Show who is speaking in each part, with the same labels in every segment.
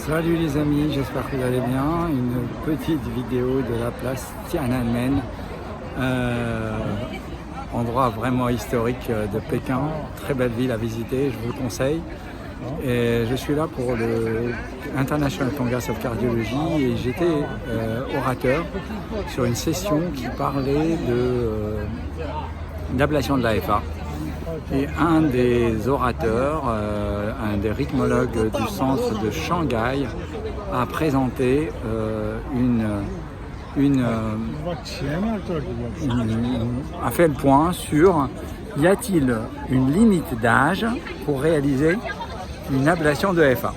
Speaker 1: Salut les amis, j'espère que vous allez bien. Une petite vidéo de la place Tiananmen, endroit vraiment historique de Pékin, très belle ville à visiter, je vous le conseille. Et je suis là pour le International Congress of Cardiology et j'étais orateur sur une session qui parlait d'ablation de l'AFA. Et un des orateurs, un des rythmologues du centre de Shanghai, a présenté a fait le point sur y a-t-il une limite d'âge pour réaliser une ablation de FA.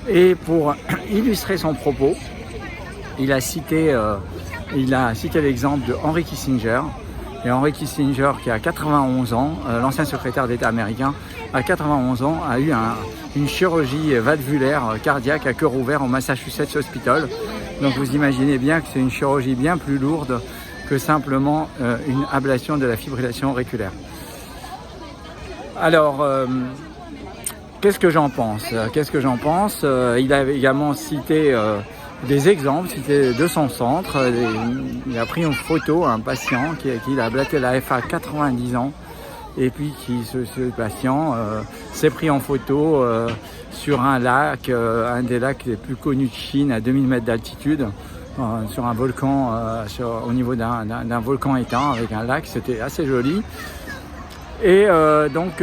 Speaker 1: Et pour illustrer son propos, il a cité l'exemple de Henry Kissinger. Et Henry Kissinger, qui a 91 ans, l'ancien secrétaire d'État américain, à 91 ans, a eu une chirurgie valvulaire cardiaque à cœur ouvert au Massachusetts Hospital. Donc vous imaginez bien que c'est une chirurgie bien plus lourde que simplement une ablation de la fibrillation auriculaire. Alors, qu'est-ce que j'en pense? Il a également cité des exemples de son centre. Il a pris une photo, un patient qui a ablaté la FA à 90 ans et puis ce patient s'est pris en photo sur un lac, un des lacs les plus connus de Chine à 2000 mètres d'altitude, sur un volcan, au niveau d'un volcan éteint avec un lac. C'était assez joli. Et donc,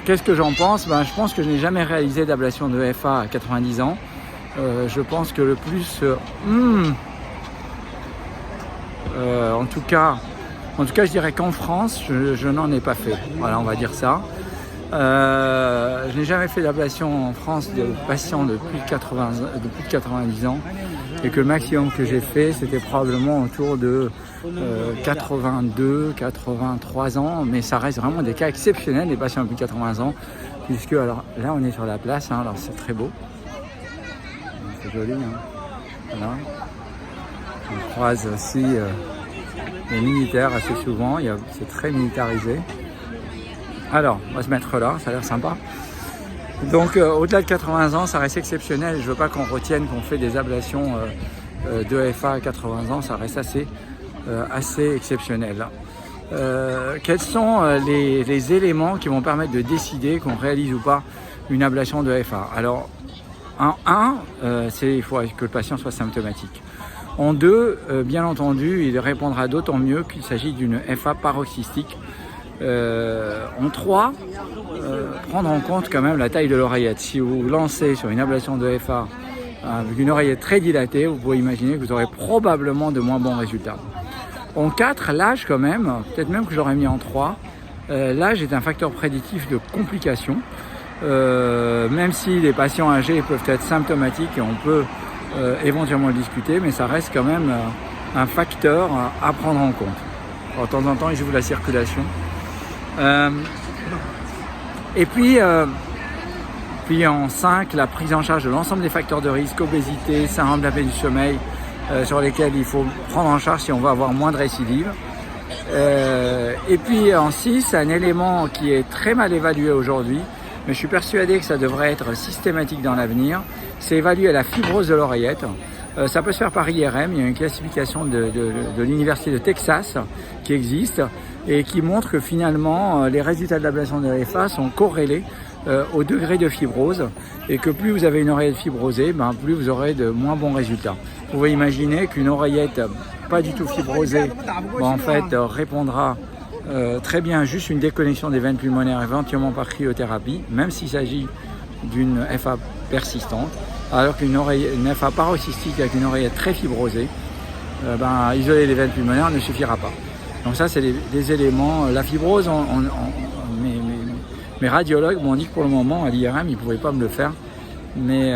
Speaker 1: qu'est-ce que j'en pense? Je pense que je n'ai jamais réalisé d'ablation de FA à 90 ans. Je pense que le plus, en tout cas, je dirais qu'en France, je n'en ai pas fait. Voilà, on va dire ça. Je n'ai jamais fait d'ablation en France de patients de plus de 90 ans, et que le maximum que j'ai fait, c'était probablement autour de 82, 83 ans, mais ça reste vraiment des cas exceptionnels, des patients de plus de 80 ans, puisque alors là, on est sur la place, alors c'est très beau. C'est joli, Voilà. On croise aussi les militaires assez souvent, c'est très militarisé. Alors, on va se mettre là, ça a l'air sympa. Donc, au-delà de 80 ans, ça reste exceptionnel. Je ne veux pas qu'on retienne qu'on fait des ablations de FA à 80 ans, ça reste assez exceptionnel. Quels sont les éléments qui vont permettre de décider qu'on réalise ou pas une ablation de FA? Alors, en 1, il faut que le patient soit symptomatique. En 2, bien entendu, il répondra d'autant mieux qu'il s'agit d'une FA paroxystique. En 3, prendre en compte quand même la taille de l'oreillette. Si vous lancez sur une ablation de FA avec une oreillette très dilatée, vous pouvez imaginer que vous aurez probablement de moins bons résultats. En 4, l'âge quand même, peut-être même que j'aurais mis en 3, l'âge est un facteur prédictif de complications. Même si les patients âgés peuvent être symptomatiques et on peut éventuellement le discuter, mais ça reste quand même un facteur à prendre en compte. Alors, de temps en temps, il joue la circulation. Et puis en 5, la prise en charge de l'ensemble des facteurs de risque, obésité, syndrome d'apnée du sommeil, sur lesquels il faut prendre en charge si on veut avoir moins de récidives. Et puis en 6, un élément qui est très mal évalué aujourd'hui, mais je suis persuadé que ça devrait être systématique dans l'avenir, c'est évaluer la fibrose de l'oreillette. Ça peut se faire par IRM, il y a une classification de l'université de Texas qui existe et qui montre que finalement les résultats de l'ablation de FA sont corrélés au degré de fibrose, et que plus vous avez une oreillette fibrosée, plus vous aurez de moins bons résultats. Vous pouvez imaginer qu'une oreillette pas du tout fibrosée en fait répondra très bien juste une déconnexion des veines pulmonaires, éventuellement par cryothérapie, même s'il s'agit d'une FA persistante, alors qu'une FA paroxystique avec une oreillette très fibrosée, isoler les veines pulmonaires ne suffira pas. Donc ça, c'est des éléments. La fibrose, mes radiologues m'ont dit que pour le moment, à l'IRM, ils ne pouvaient pas me le faire, mais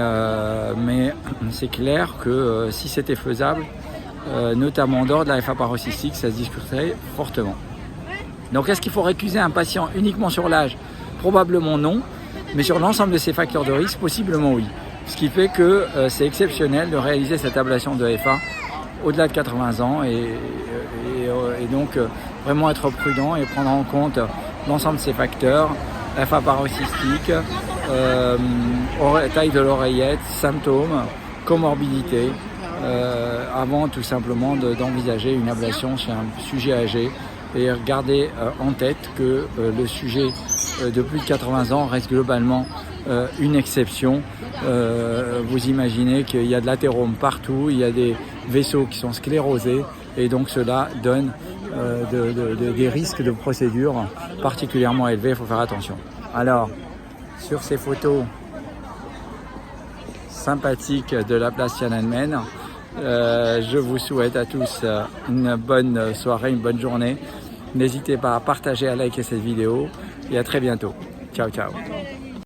Speaker 1: c'est clair que si c'était faisable, notamment en dehors de la FA paroxystique, ça se discuterait fortement. Donc, est-ce qu'il faut récuser un patient uniquement sur l'âge? Probablement non, mais sur l'ensemble de ces facteurs de risque, possiblement oui. Ce qui fait que c'est exceptionnel de réaliser cette ablation de FA au-delà de 80 ans et donc vraiment être prudent et prendre en compte l'ensemble de ces facteurs, FA paroxystique, taille de l'oreillette, symptômes, comorbidité, avant tout simplement d'envisager une ablation chez un sujet âgé. Et gardez en tête que le sujet de plus de 80 ans reste globalement une exception. Vous imaginez qu'il y a de l'athérome partout, il y a des vaisseaux qui sont sclérosés et donc cela donne des risques de procédure particulièrement élevés, il faut faire attention. Alors, sur ces photos sympathiques de la place Tiananmen, je vous souhaite à tous une bonne soirée, une bonne journée. N'hésitez pas à partager, à liker cette vidéo et à très bientôt. Ciao, ciao.